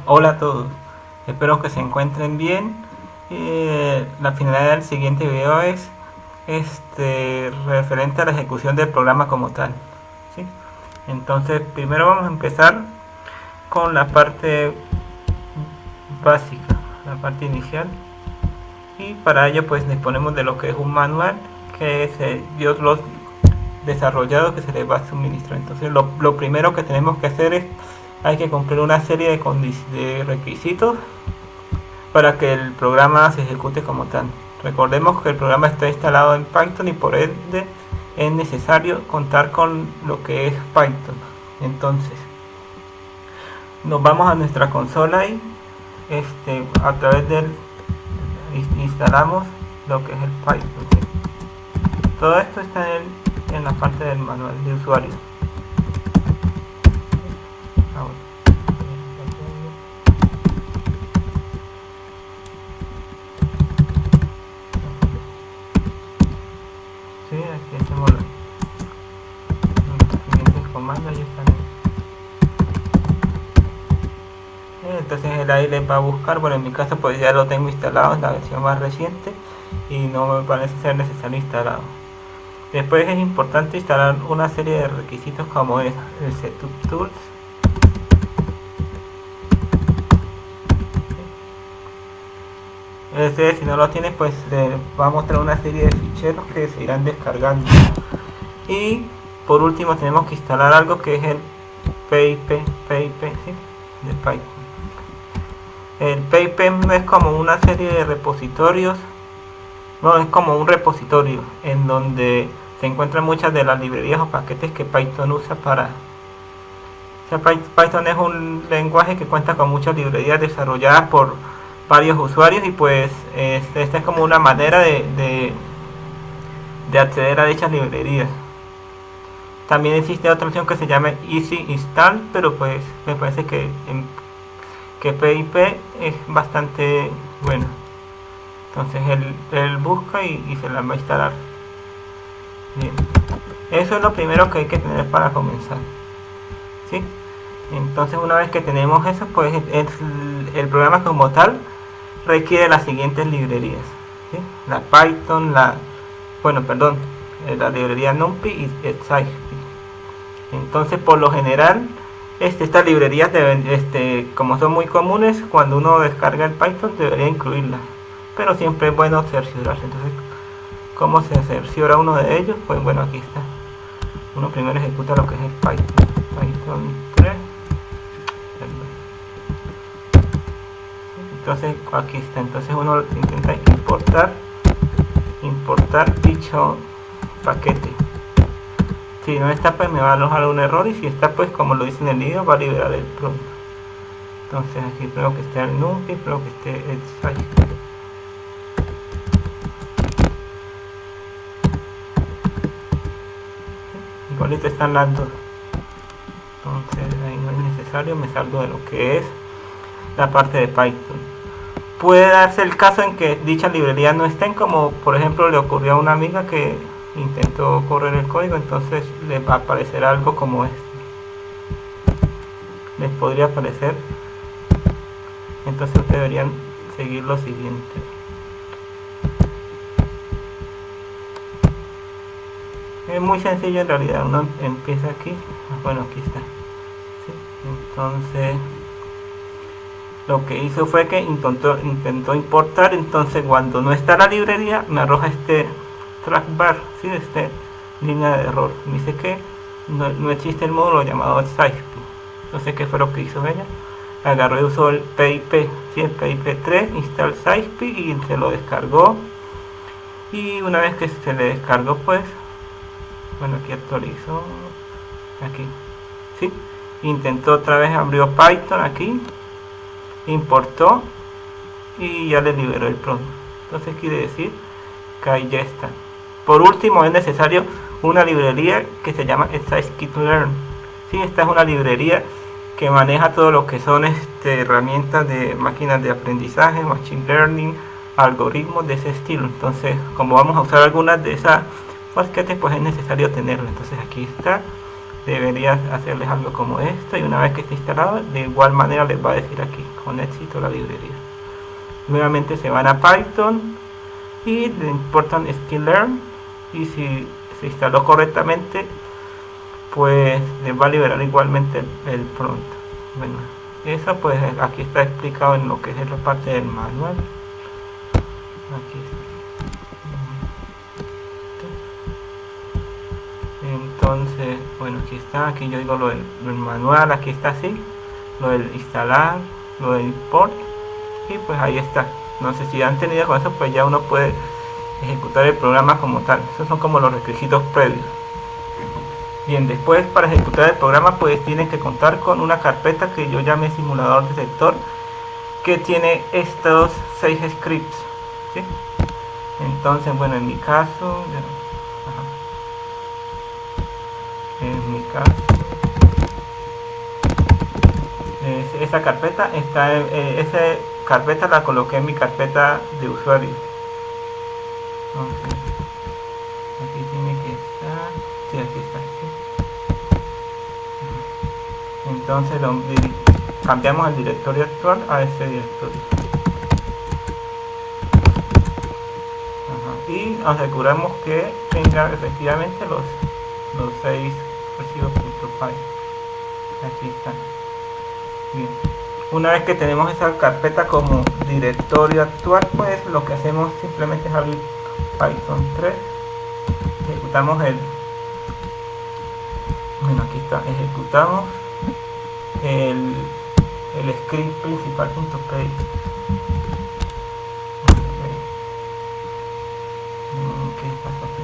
Hola a todos, espero que se encuentren bien. La finalidad del siguiente video es referente a la ejecución del programa como tal, ¿sí? Entonces, primero vamos a empezar con la parte básica, la parte inicial, y para ello pues disponemos de lo que es un manual que Dios los desarrollado que se les va a suministrar. Entonces, lo primero que tenemos que hacer es hay que cumplir una serie de requisitos para que el programa se ejecute como tal. Recordemos que el programa está instalado en Python y por ende es necesario contar con lo que es Python. Entonces, nos vamos a nuestra consola y a través del instalamos lo que es el Python. ¿Sí? Todo esto está en la parte del manual de usuario. Ahora, sí, aquí hacemos los siguientes comandos y están. Entonces él ahí les va a buscar. Bueno, en mi caso pues ya lo tengo instalado en la versión más reciente y no me parece ser necesario instalado. Después es importante instalar una serie de requisitos como es el Setup Tools. Si no lo tienes, pues le va a mostrar una serie de ficheros que se irán descargando. Y por último tenemos que instalar algo que es el PIP, ¿sí? De Python. El PIP es como una serie de repositorios, no, es como un repositorio en donde se encuentran muchas de las librerías o paquetes que Python usa para... O sea, Python es un lenguaje que cuenta con muchas librerías desarrolladas por varios usuarios y pues esta es como una manera de acceder a dichas librerías. También existe otra opción que se llama Easy Install, pero pues me parece que PIP es bastante bueno. Entonces él busca y se la va a instalar. Bien. Eso es lo primero que hay que tener para comenzar. ¿Sí? Entonces una vez que tenemos eso, pues el programa como tal requiere las siguientes librerías. ¿Sí? La Python, la librería NumPy y Scipy. Entonces por lo general estas librerías deben, como son muy comunes, cuando uno descarga el Python debería incluirlas, pero siempre es bueno cerciorarse. Entonces, ¿cómo se cerciora uno de ellos? Pues bueno, aquí está. Uno primero ejecuta lo que es el Python 3. Entonces aquí está. Entonces uno intenta importar dicho paquete. Si no está, pues me va a alojar un error, y si está, pues como lo dice en el video, va a liberar el prompt. Entonces aquí creo que esté el NumPy, creo que esté el Scipy. Igualito están las dos. Entonces ahí no es necesario, me salgo de lo que es la parte de Python. Puede darse el caso en que dichas librerías no estén, como por ejemplo le ocurrió a una amiga que intentó correr el código, entonces les va a aparecer algo como este. Les podría aparecer. Entonces ustedes deberían seguir lo siguiente. Es muy sencillo en realidad. Uno empieza aquí. Bueno, aquí está. ¿Sí? Entonces lo que hizo fue que intentó importar. Entonces cuando no está la librería me arroja este trackbar, ¿sí? Línea de error. Me dice que no existe el módulo llamado Scipy. No sé qué fue lo que hizo ella. Agarró y usó el PIP, ¿sí? El PIP3, install Scipy y se lo descargó. Y una vez que se le descargó, pues bueno, aquí actualizó, aquí, ¿sí? Intentó otra vez, abrió Python aquí, importó y ya le liberó el prompt. Entonces quiere decir que ahí ya está. Por último, es necesario una librería que se llama Scikit-learn. ¿Sí? Esta es una librería que maneja todo lo que son herramientas de máquinas de aprendizaje, machine learning, algoritmos de ese estilo. Entonces, como vamos a usar algunas de esas paquetes, pues es necesario tenerlo. Entonces aquí está deberías hacerles algo como esto, y una vez que esté instalado, de igual manera les va a decir aquí con éxito la librería. Nuevamente se van a Python y le importan sklearn, y si se instaló correctamente, pues les va a liberar igualmente el prompt. Bueno, eso pues aquí está explicado en lo que es la parte del manual. Aquí está. Entonces, bueno, aquí está, aquí yo digo lo del manual, aquí está así, lo del instalar, lo del import, y pues ahí está. No sé si han tenido con eso, pues ya uno puede ejecutar el programa como tal. Esos son como los requisitos previos. Bien, después para ejecutar el programa pues tienen que contar con una carpeta que yo llamé simulador de sector, que tiene estos 6 scripts, ¿sí? Entonces, bueno, en mi caso, esa carpeta está esa carpeta la coloqué en mi carpeta de usuario. Entonces, aquí tiene que estar, sí, aquí está, ¿sí? Entonces cambiamos el directorio actual a ese directorio. Y nos aseguramos que tenga efectivamente los 6 archivos.py. Aquí están. Bien. Una vez que tenemos esa carpeta como directorio actual, pues lo que hacemos simplemente es abrir Python 3, ejecutamos ejecutamos el script principal.py. ¿Qué pasó aquí?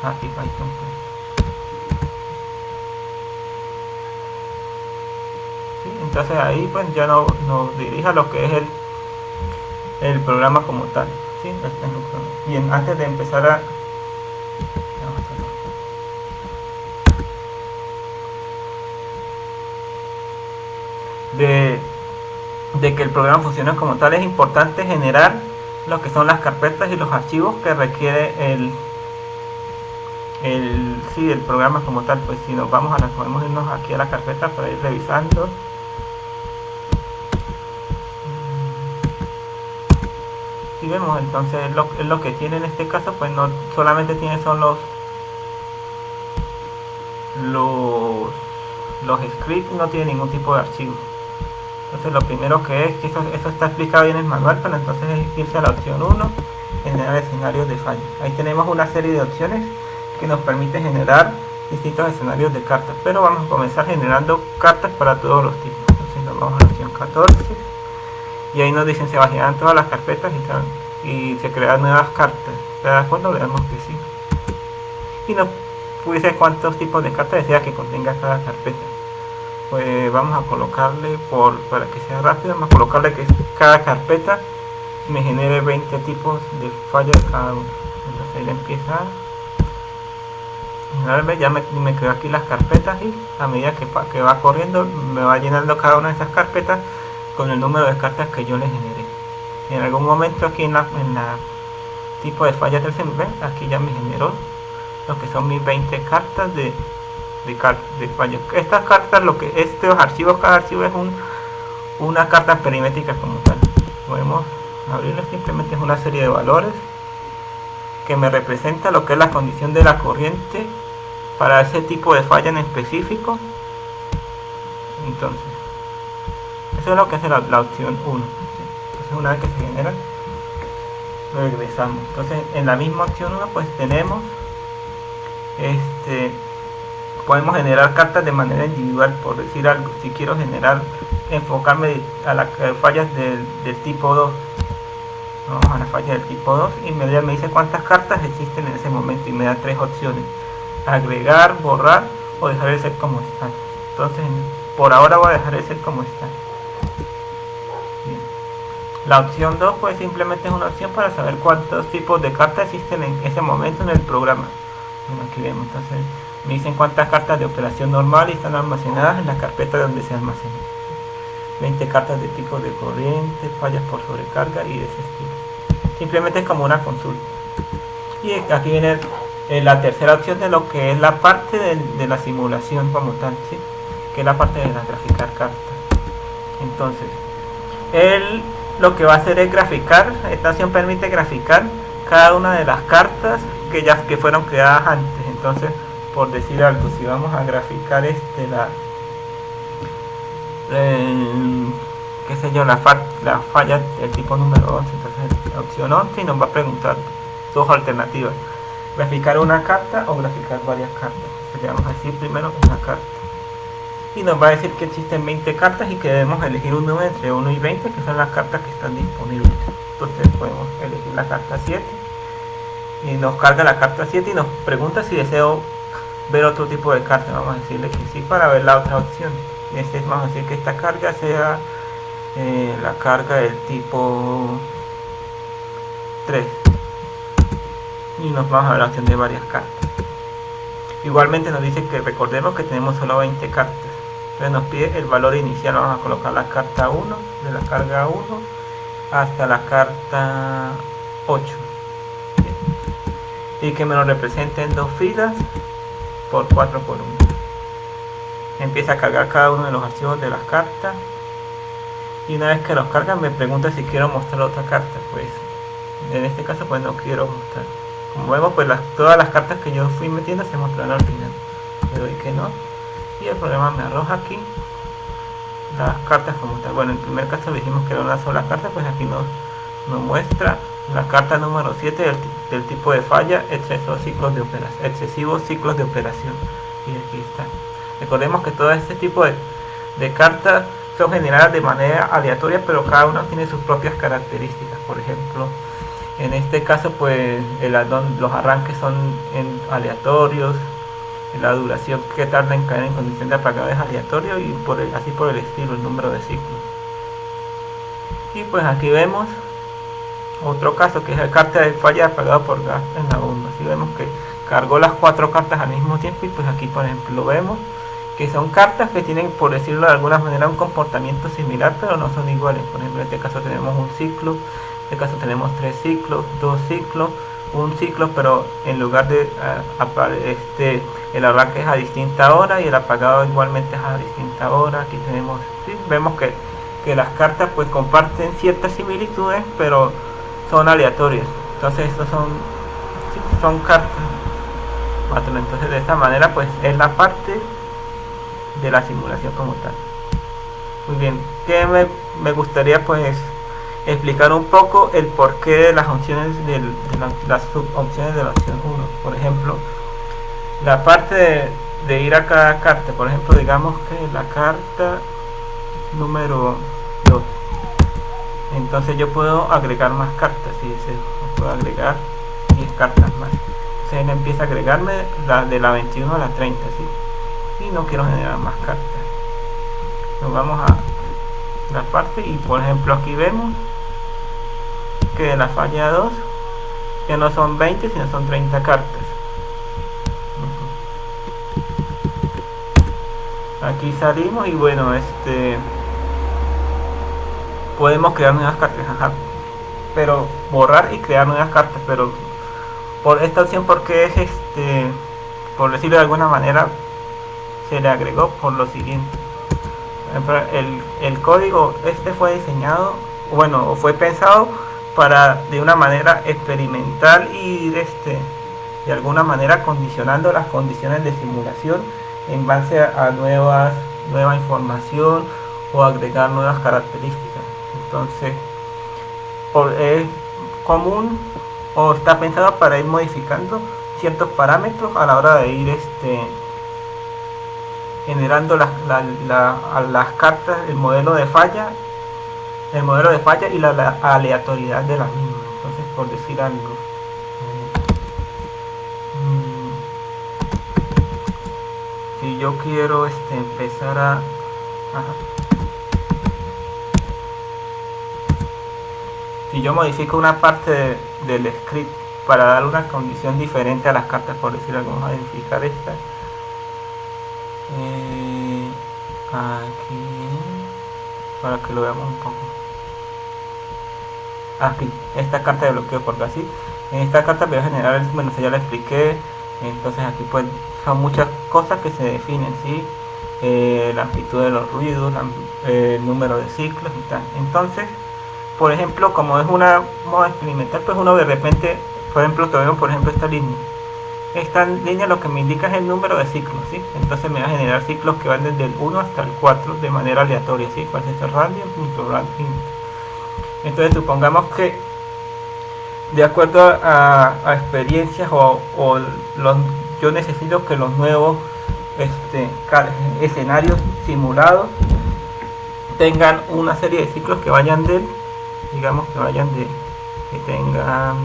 Aquí Python 3. ¿Sí? Entonces ahí pues ya nos dirige a lo que es el programa como tal. ¿Sí? Bien, antes de empezar de que el programa funcione como tal, es importante generar lo que son las carpetas y los archivos que requiere el programa como tal. Pues si nos vamos podemos irnos aquí a la carpeta para ir revisando. Si vemos, entonces es lo que tiene en este caso, pues no solamente son los scripts, no tiene ningún tipo de archivo. Entonces lo primero que es que eso está explicado bien en el manual, pero entonces es irse a la opción 1, generar escenarios de fallos. Ahí tenemos una serie de opciones que nos permite generar distintos escenarios de cartas, pero vamos a comenzar generando cartas para todos los tipos. Entonces nos vamos a la opción 14 y ahí nos dicen se vaciarán todas las carpetas y se crean nuevas cartas. ¿Te das cuenta? Le damos que sí y nos dice cuántos tipos de cartas desea que contenga cada carpeta. Pues vamos a colocarle, para que sea rápido, vamos a colocarle que cada carpeta me genere 20 tipos de fallas de cada uno. Entonces ahí le empieza a ya me creo aquí las carpetas, y a medida que va corriendo me va llenando cada una de esas carpetas con el número de cartas que yo le generé. En algún momento aquí en la tipo de fallas del CMB, aquí ya me generó lo que son mis 20 cartas de fallos. Estas cartas, estos archivos, cada archivo es una carta perimétrica como tal. Podemos abrirlo, simplemente es una serie de valores que me representa lo que es la condición de la corriente para ese tipo de falla en específico. Entonces eso es lo que hace la opción 1. Entonces una vez que se genera, regresamos. Entonces en la misma opción 1 pues tenemos podemos generar cartas de manera individual, por decir algo. Si quiero enfocarme a las fallas del tipo 2, vamos a la falla del tipo 2 y me dice cuántas cartas existen en ese momento y me da 3 opciones: agregar, borrar o dejar de ser como está. Entonces por ahora voy a dejar de ser como está. Bien. La opción 2 pues simplemente es una opción para saber cuántos tipos de cartas existen en ese momento en el programa. Bueno, aquí vemos, entonces me dicen cuántas cartas de operación normal están almacenadas en la carpeta donde se almacenan. 20 cartas de tipo de corriente, fallas por sobrecarga y de ese estilo. Simplemente es como una consulta. Y aquí viene la tercera opción de lo que es la parte de la simulación como tal, ¿sí? Que es la parte de la graficar cartas. Entonces, él lo que va a hacer es graficar, esta opción permite graficar cada una de las cartas que fueron creadas antes. Entonces, por decir algo, si vamos a graficar qué sé yo, la falla del tipo número 11, entonces opción 11 y nos va a preguntar dos alternativas: graficar una carta o graficar varias cartas. Entonces, le vamos a decir primero una carta y nos va a decir que existen 20 cartas y que debemos elegir un número entre 1 y 20, que son las cartas que están disponibles. Entonces podemos elegir la carta 7 y nos carga la carta 7 y nos pregunta si deseo ver otro tipo de carta. Vamos a decirle que sí para ver la otra opción. Vamos a decir que esta carga sea la carga del tipo 3 y nos vamos a ver la opción de varias cartas. Igualmente nos dice que recordemos que tenemos solo 20 cartas. Entonces nos pide el valor inicial. Vamos a colocar la carta 1 de la carga 1 hasta la carta 8 y que me lo represente en 2 filas por 4 por 1. Empieza a cargar cada uno de los archivos de las cartas y una vez que los carga me pregunta si quiero mostrar otra carta. Pues en este caso pues no quiero mostrar. Como vemos, pues todas las cartas que yo fui metiendo se mostraron al final. Le doy que no y el programa me arroja aquí las cartas como tal. Bueno, en el primer caso le dijimos que era una sola carta, pues aquí nos muestra la carta número 7 del tipo de falla, excesivos ciclos de operación. Y aquí está. Recordemos que todo este tipo de cartas son generadas de manera aleatoria, pero cada una tiene sus propias características. Por ejemplo, en este caso pues los arranques son aleatorios, la duración que tarda en caer en condición de apagado es aleatorio y así por el estilo, el número de ciclos. Y pues aquí vemos otro caso que es la carta de falla de apagado por gas en la bomba. Así vemos que cargó las 4 cartas al mismo tiempo y pues aquí por ejemplo vemos que son cartas que tienen, por decirlo de alguna manera, un comportamiento similar pero no son iguales. Por ejemplo, en este caso tenemos un ciclo, en este caso tenemos 3 ciclos, 2 ciclos, un ciclo, pero en lugar de el arranque es a distinta hora y el apagado igualmente es a distinta hora. Aquí tenemos, ¿sí? Vemos que las cartas pues comparten ciertas similitudes pero son aleatorias. Entonces estos son cartas. Entonces de esta manera pues es la parte de la simulación como tal. Muy bien, que me gustaría pues explicar un poco el porqué de las opciones las subopciones de la opción 1. Por ejemplo, la parte de ir a cada carta. Por ejemplo, digamos que la carta número 2, entonces yo puedo agregar más cartas. Si deseo, puedo agregar 10 cartas más. Entonces él empieza a agregarme de la 21 a la 30, ¿sí? Y no quiero generar más cartas. Nos vamos a la parte y por ejemplo aquí vemos que la falla 2 ya no son 20 sino son 30 cartas. Aquí salimos y bueno, podemos crear nuevas cartas, pero borrar y crear nuevas cartas. Pero por esta opción, porque es por decirlo de alguna manera, se le agregó por lo siguiente. El código fue diseñado, bueno, fue pensado para de una manera experimental y de alguna manera condicionando las condiciones de simulación en base a nueva información o agregar nuevas características. Entonces es común o está pensado para ir modificando ciertos parámetros a la hora de ir generando las cartas, el modelo de falla y la aleatoriedad de las mismas. Entonces, por decir algo, si yo quiero empezar si yo modifico una parte del script para dar una condición diferente a las cartas, por decir algo, vamos a identificar esta aquí para que lo veamos un poco. Aquí, esta carta de bloqueo, porque así en esta carta voy a generar, bueno, ya la expliqué, Entonces aquí pues son muchas cosas que se definen, ¿sí? La amplitud de los ruidos, el número de ciclos y tal. Entonces, por ejemplo, como es una moda experimental, pues uno de repente, por ejemplo, tenemos por ejemplo esta línea. Esta línea lo que me indica es el número de ciclos, ¿sí? Entonces me va a generar ciclos que van desde el 1 hasta el 4 de manera aleatoria, ¿sí? ¿Cuál es el radian, punto radian? Entonces supongamos que de acuerdo a experiencias yo necesito que los nuevos escenarios simulados tengan una serie de ciclos que vayan digamos que vayan que tengan,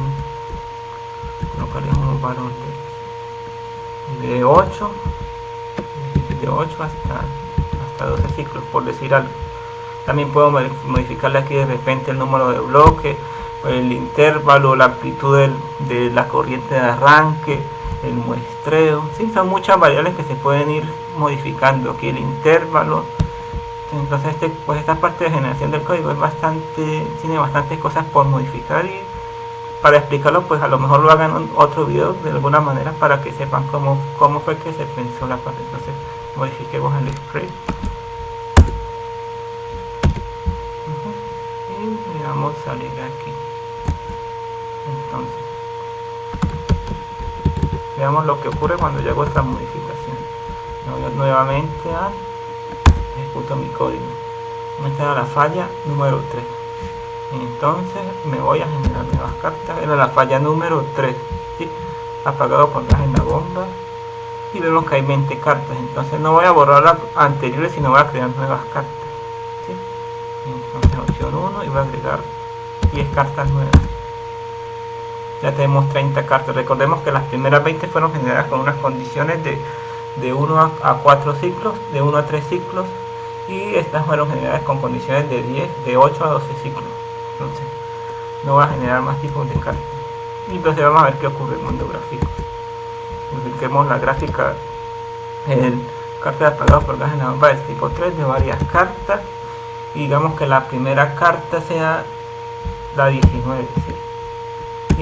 colocaremos un valor de 8 hasta 12 ciclos, por decir algo. También puedo modificarle aquí de repente el número de bloques, el intervalo, la amplitud de la corriente de arranque, el muestreo. Sí, son muchas variables que se pueden ir modificando. Aquí el intervalo. Entonces pues esta parte de generación del código tiene bastantes cosas por modificar, y para explicarlo pues a lo mejor lo hagan en otro video de alguna manera para que sepan cómo fue que se pensó la parte. Entonces modifiquemos el script y vamos a salir aquí. Entonces veamos lo que ocurre cuando yo hago esta modificación. Voy nuevamente a ejecuto mi código. Esta era la falla número 3. Entonces me voy a generar nuevas cartas. Era la falla número 3, ¿sí? Apagado por gas en la bomba. Y vemos que hay 20 cartas. Entonces no voy a borrar las anteriores, sino voy a crear nuevas cartas, ¿sí? Entonces opción 1 y voy a agregar 10 cartas nuevas. Ya tenemos 30 cartas. Recordemos que las primeras 20 fueron generadas con unas condiciones de 1 a 4 ciclos, de 1 a 3 ciclos, y estas fueron generadas con condiciones de 8 a 12 ciclos. Entonces no va a generar más tipos de cartas. Y entonces vamos a ver qué ocurre en el mundo gráfico. Modifiquemos la gráfica, el carta de apagado por gas en la bomba del tipo 3 de varias cartas, y digamos que la primera carta sea la 19, ¿sí?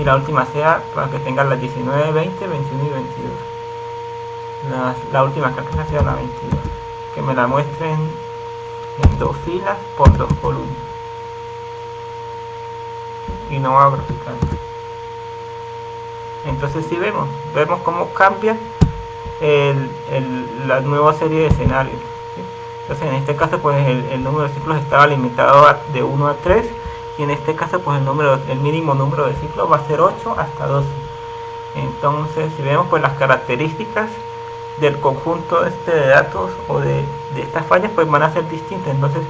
Y la última sea para que tengan las 19, 20, 21 y 22. La última carta sea la 22, que me la muestren en 2 filas por 2 columnas, y no va a graficar. Entonces si vemos cómo cambia la nueva serie de escenarios, ¿sí? Entonces en este caso pues el número de ciclos estaba limitado de 1 a 3, y en este caso pues el mínimo número de ciclos va a ser 8 hasta 12. Entonces si vemos pues las características del conjunto de datos o de estas fallas pues van a ser distintas. Entonces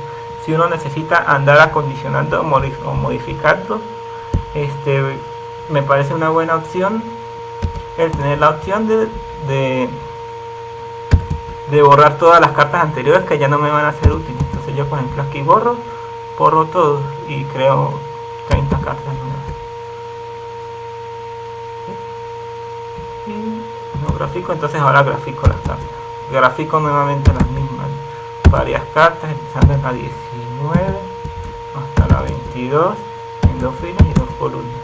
si uno necesita andar acondicionando o modificando, me parece una buena opción el tener la opción de borrar todas las cartas anteriores que ya no me van a ser útiles. Entonces yo por ejemplo aquí borro todo y creo 30 cartas nuevas. Y no grafico, entonces ahora grafico las cartas. Grafico nuevamente las mismas, varias cartas, empezando en la 19 hasta la 22, en 2 filas y 2 columnas.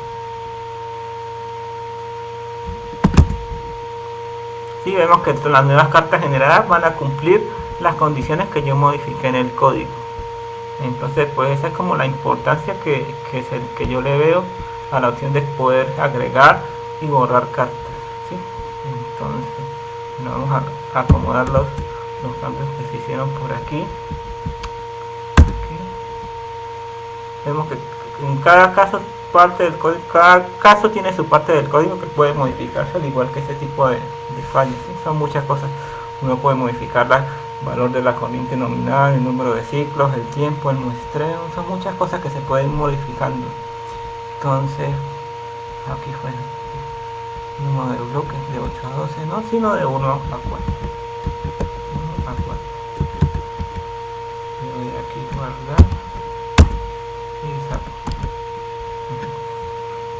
Sí, vemos que las nuevas cartas generadas van a cumplir las condiciones que yo modifiqué en el código. Entonces pues esa es como la importancia que yo le veo a la opción de poder agregar y borrar cartas, ¿sí? Entonces vamos a acomodar los cambios que se hicieron por aquí. Vemos que en cada caso cada caso tiene su parte del código que puede modificarse, al igual que ese tipo de fallas, ¿sí? Son muchas cosas. Uno puede modificar el valor de la corriente nominal, el número de ciclos, el tiempo, el muestreo. Son muchas cosas que se pueden ir modificando. Entonces aquí fue número de bloques de 8 a 12, no, sino de 1 a 4. 1 a 4. Le doy aquí guardar y saco.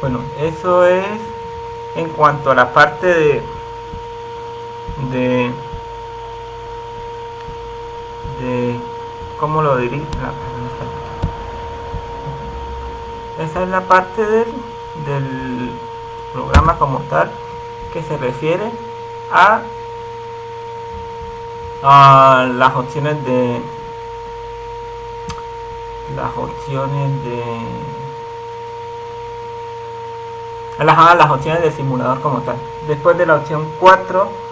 Bueno, eso es en cuanto a la parte de cómo lo diría. Esa es la parte del programa como tal, que se refiere a las opciones de las opciones de las opciones del simulador como tal. Después de la opción 4